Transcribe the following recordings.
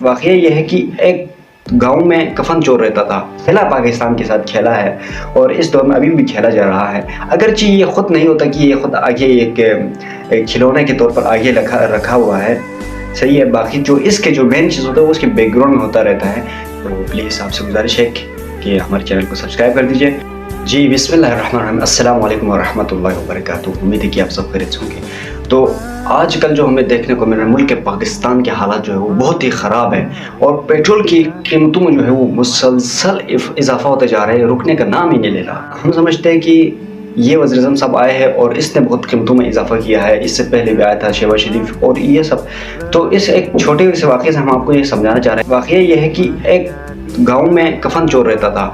واقعہ یہ ہے کہ ایک گاؤں میں کفن چور رہتا تھا، کھیلا پاکستان کے ساتھ کھیلا ہے اور اس دور میں ابھی بھی کھیلا جا رہا ہے، اگرچہ یہ خود نہیں ہوتا کہ یہ خود آگے ایک کھلونے کے طور پر آگے رکھا ہوا ہے، صحیح ہے۔ باقی جو اس کے جو مین چیز ہوتا ہے وہ اس کے بیک گراؤنڈ میں ہوتا رہتا ہے، تو پلیز آپ سے گزارش ہے کہ ہمارے چینل کو سبسکرائب کر دیجئے۔ جی بسم اللہ الرحمن الرحیم، السلام علیکم ورحمۃ اللہ وبرکاتہ، امید ہے کہ آپ سب خیریت سے ہوں گے۔ تو آج کل جو ہمیں دیکھنے کو مل رہا ہے، ملک پاکستان کے حالات جو ہے وہ بہت ہی خراب ہے، اور پیٹرول کی قیمتوں میں جو ہے وہ مسلسل اضافہ ہوتا جا رہا ہے، رکنے کا نام ہی نہیں لے رہا۔ ہم سمجھتے ہیں کہ یہ وزیر اعظم صاحب آئے ہیں اور اس نے بہت قیمتوں میں اضافہ کیا ہے، اس سے پہلے بھی آیا تھا شہباز شریف اور یہ سب، تو اس ایک چھوٹے سے واقعے سے ہم آپ کو یہ سمجھانا چاہ رہے ہیں۔ واقعہ یہ ہے کہ ایک گاؤں میں کفن چور رہتا تھا،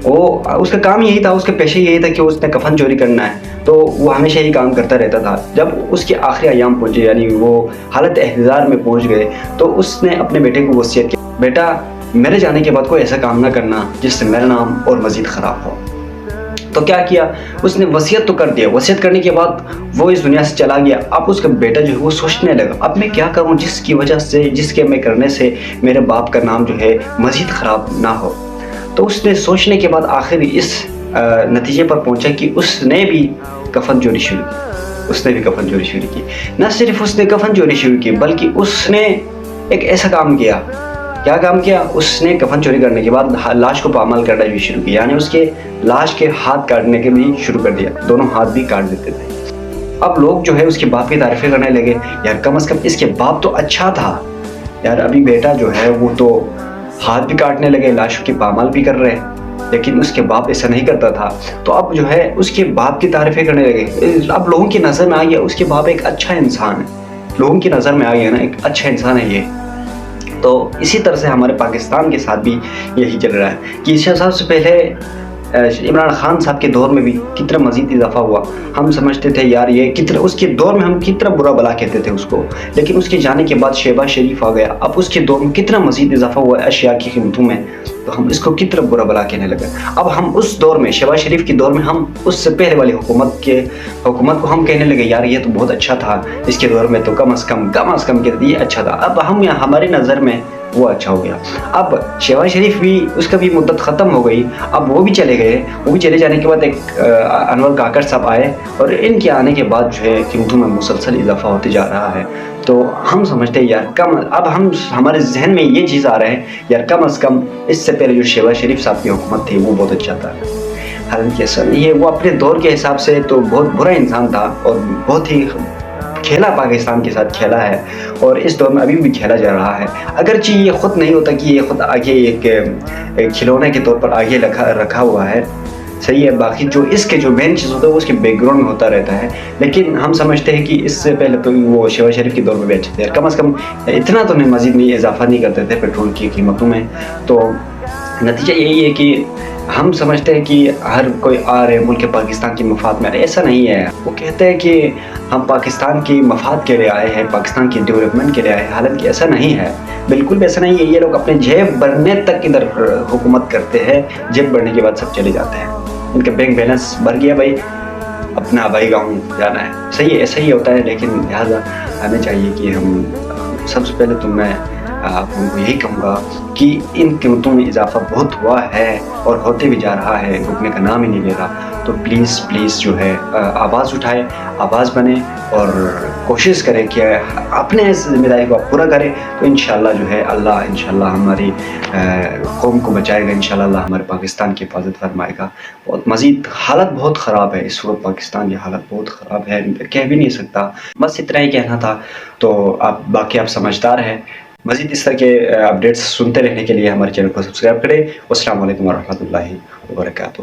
وہ اس کا کام یہی تھا، اس کا پیشہ یہی تھا کہ اس نے کفن چوری کرنا ہے، تو وہ ہمیشہ یہی کام کرتا رہتا تھا۔ جب اس کے آخری ایام پہنچے، یعنی وہ حالت احتضار میں پہنچ گئے، تو اس نے اپنے بیٹے کو وصیت کی، بیٹا میرے جانے کے بعد کوئی ایسا کام نہ کرنا جس سے میرا نام اور مزید خراب ہو۔ تو کیا کیا اس نے، وصیت تو کر دیا، وصیت کرنے کے بعد وہ اس دنیا سے چلا گیا۔ اب اس کا بیٹا جو ہے وہ سوچنے لگا، اب میں کیا کروں جس کی وجہ سے، جس کے میں کرنے سے میرے باپ کا نام جو ہے مزید خراب نہ ہو۔ تو اس نے سوچنے کے بعد آخر اس نتیجے پر پہنچا کہ اس نے بھی کفن چوری شروع کی۔ نہ صرف اس نے کفن چوری شروع کی، بلکہ اس نے ایک ایسا کام کیا۔ کیا کام کیا؟ اس نے کفن چوری کرنے کے بعد لاش کو پامال کرنا بھی شروع کیا، یعنی اس کے لاش کے ہاتھ کاٹنے کے بھی شروع کر دیا، دونوں ہاتھ بھی کاٹ دیتے تھے۔ اب لوگ جو ہے اس کے باپ کی تعریفیں کرنے لگے، یار کم از کم اس کے باپ تو اچھا تھا یار، ابھی بیٹا جو ہے وہ تو ہاتھ بھی کاٹنے لگے، لاشوں کی پامال بھی کر رہے، لیکن اس کے باپ ایسا نہیں کرتا تھا۔ تو اب جو ہے اس کے باپ کی تعریفیں کرنے لگے، اب لوگوں کی نظر میں آ گیا اس کے باپ ایک اچھا انسان ہے، لوگوں کی نظر میں آ گیا نا ایک اچھا انسان ہے یہ۔ تو اسی طرح سے ہمارے پاکستان کے ساتھ بھی یہی چل رہا ہے کہ شاہ صاحب سے پہلے عمران خان صاحب کے دور میں بھی کتنا مزید اضافہ ہوا۔ ہم سمجھتے تھے یار یہ کتنا، اس کے دور میں ہم کتنا برا بلا کہتے تھے اس کو، لیکن اس کے جانے کے بعد شہباز شریف آ گیا، اب اس کے دور میں کتنا مزید اضافہ ہوا اشیاء کی قیمتوں میں، تو ہم اس کو کتنا برا بلا کہنے لگے۔ اب ہم اس دور میں، شہباز شریف کے دور میں، ہم اس سے پہلے والی حکومت کو ہم کہنے لگے یار یہ تو بہت اچھا تھا، اس کے دور میں تو کم از کم کہتے یہ اچھا تھا۔ اب ہم ہماری نظر میں وہ اچھا ہو گیا۔ اب شہباز شریف بھی، اس کا بھی مدت ختم ہو گئی، اب وہ بھی چلے گئے، وہ بھی چلے جانے کے بعد ایک انور کاکڑ صاحب آئے، اور ان کے آنے کے بعد جو ہے قیمتوں میں مسلسل اضافہ ہوتے جا رہا ہے۔ تو ہم سمجھتے ہیں یار اب ہمارے ذہن میں یہ چیز آ رہا ہے یار کم از کم اس سے پہلے جو شہباز شریف صاحب کی حکومت تھی وہ بہت اچھا تھا۔ حالانکہ ایسا نہیں ہے، وہ اپنے دور کے حساب سے تو بہت برا انسان تھا، اور بہت ہی کھیلا پاکستان کے ساتھ کھیلا ہے، اور اس دور میں ابھی بھی کھیلا جا رہا ہے، اگرچہ یہ خود نہیں ہوتا کہ یہ خود آگے ایک کھلونے کے طور پر آگے رکھا ہوا ہے، صحیح ہے۔ باقی جو اس کے جو مین چیز ہوتا ہے وہ اس کے بیک گراؤنڈ میں ہوتا رہتا ہے، لیکن ہم سمجھتے ہیں کہ اس سے پہلے تو وہ شہباز شریف کے دور میں بھی اچھے تھے، کم از کم اتنا تو نہیں، مزید نہیں اضافہ نہیں کرتے تھے پیٹرول کی قیمتوں میں۔ تو نتیجہ یہی ہے کہ ہم سمجھتے ہیں کہ ہر کوئی آ رہے ملک پاکستان کی مفاد میں، ایسا نہیں ہے۔ وہ کہتے ہیں کہ ہم پاکستان کی مفاد کے لیے آئے ہیں، پاکستان کی ڈیولپمنٹ کے لیے آئے ہیں، حالانکہ ایسا نہیں ہے، بالکل بھی ایسا نہیں ہے۔ یہ لوگ اپنے جیب بھرنے تک ادھر حکومت کرتے ہیں، جیب بھرنے کے بعد سب چلے جاتے ہیں، ان کا بینک بیلنس بھر گیا بھائی، اپنا آبائی گاؤں جانا ہے، صحیح ہے، ایسا ہی ہوتا ہے۔ لیکن لہٰذا ہمیں چاہیے کہ ہم سب سے پہلے تو میں آپ کو یہی کہوں گا کہ ان قیمتوں میں اضافہ بہت ہوا ہے اور ہوتے بھی جا رہا ہے، رکنے کا نام ہی نہیں لے رہا۔ تو پلیز جو ہے آواز اٹھائے، آواز بنے، اور کوشش کرے کہ اپنے ذمہ داری کو آپ پورا کریں، تو انشاءاللہ جو ہے اللہ انشاءاللہ ہماری قوم کو بچائے گا، انشاءاللہ اللہ ہمارے پاکستان کی حفاظت فرمائے گا۔ بہت مزید حالت بہت خراب ہے اس وقت، پاکستان کی حالت بہت خراب ہے، کہہ بھی نہیں سکتا، بس اتنا ہی کہنا تھا۔ تو باقی آپ سمجھدار ہیں، مزید اس طرح کے اپڈیٹس سنتے رہنے کے لیے ہمارے چینل کو سبسکرائب کریں۔ السلام علیکم ورحمۃ اللہ وبرکاتہ۔